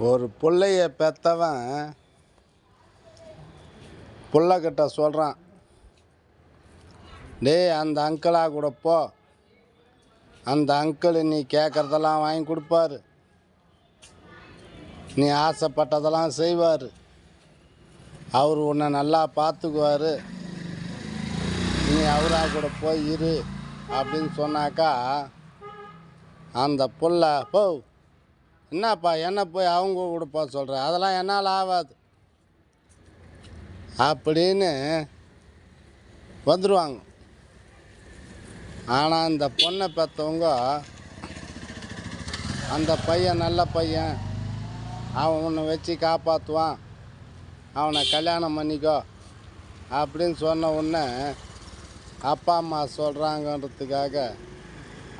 ஒரு பிள்ளைய பெற்றவன் புள்ளக்கிட்ட சொல்கிறான், டேய் அந்த அங்கிளாக கூட போ, அந்த அங்கிள் நீ கேட்குறதெல்லாம் வாங்கி கொடுப்பாரு, நீ ஆசைப்பட்டதெல்லாம் செய்வார், அவர் உன்னை நல்லா பார்த்துக்குவார், நீ அவராக கூட போய் இரு அப்படின்னு சொன்னாக்கா அந்த புள்ள போ என்னப்பா என்ன போய் அவங்க கூட போக சொல்கிற, அதெல்லாம் என்னால் ஆகாது அப்படின்னு வந்துடுவாங்க. ஆனால் இந்த பொண்ணை பெற்றவங்க அந்த பையன் நல்ல பையன், அவன் உன்னை வச்சு காப்பாற்றுவான், அவனை கல்யாணம் பண்ணிக்கோ அப்படின்னு சொன்ன உடனே அப்பா அம்மா சொல்கிறாங்கன்றதுக்காக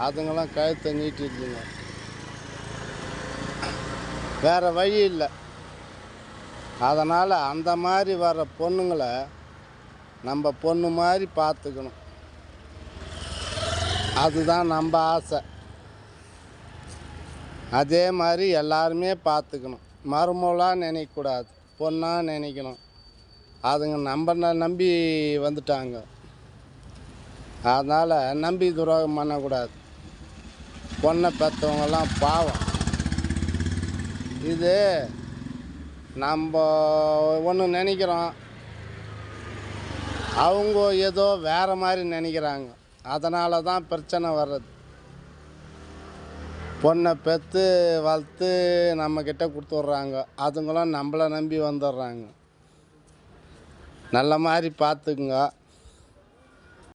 அதுங்களும் கழுத்தை நீட்டிடுதுங்க. வேறு வழி இல்லை. அதனால் அந்த மாதிரி வர்ற பொண்ணுங்களை நம்ம பொண்ணு மாதிரி பார்த்துக்கணும். அதுதான் நம்ம ஆசை. அதே மாதிரி எல்லாருமே பார்த்துக்கணும். மருமகளாக நினைக்கக்கூடாது, பொண்ணாக நினைக்கணும். அதுங்க நம்ம நம்பி வந்துட்டாங்க, அதனால் நம்பி துரோகம் பண்ணக்கூடாது. பொண்ணை பெற்றவங்கெல்லாம் பாவம். இது நம்ம ஒன்று நினைக்கிறோம், அவங்க ஏதோ வேறு மாதிரி நினைக்கிறாங்க. அதனால தான் பிரச்சனை வர்றது. பொண்ணை பெற்று வளர்த்து நம்மக்கிட்ட கொடுத்துட்றாங்க, அதுங்களும் நம்மளை நம்பி வந்துடுறாங்க. நல்ல மாதிரி பார்த்துக்குங்க.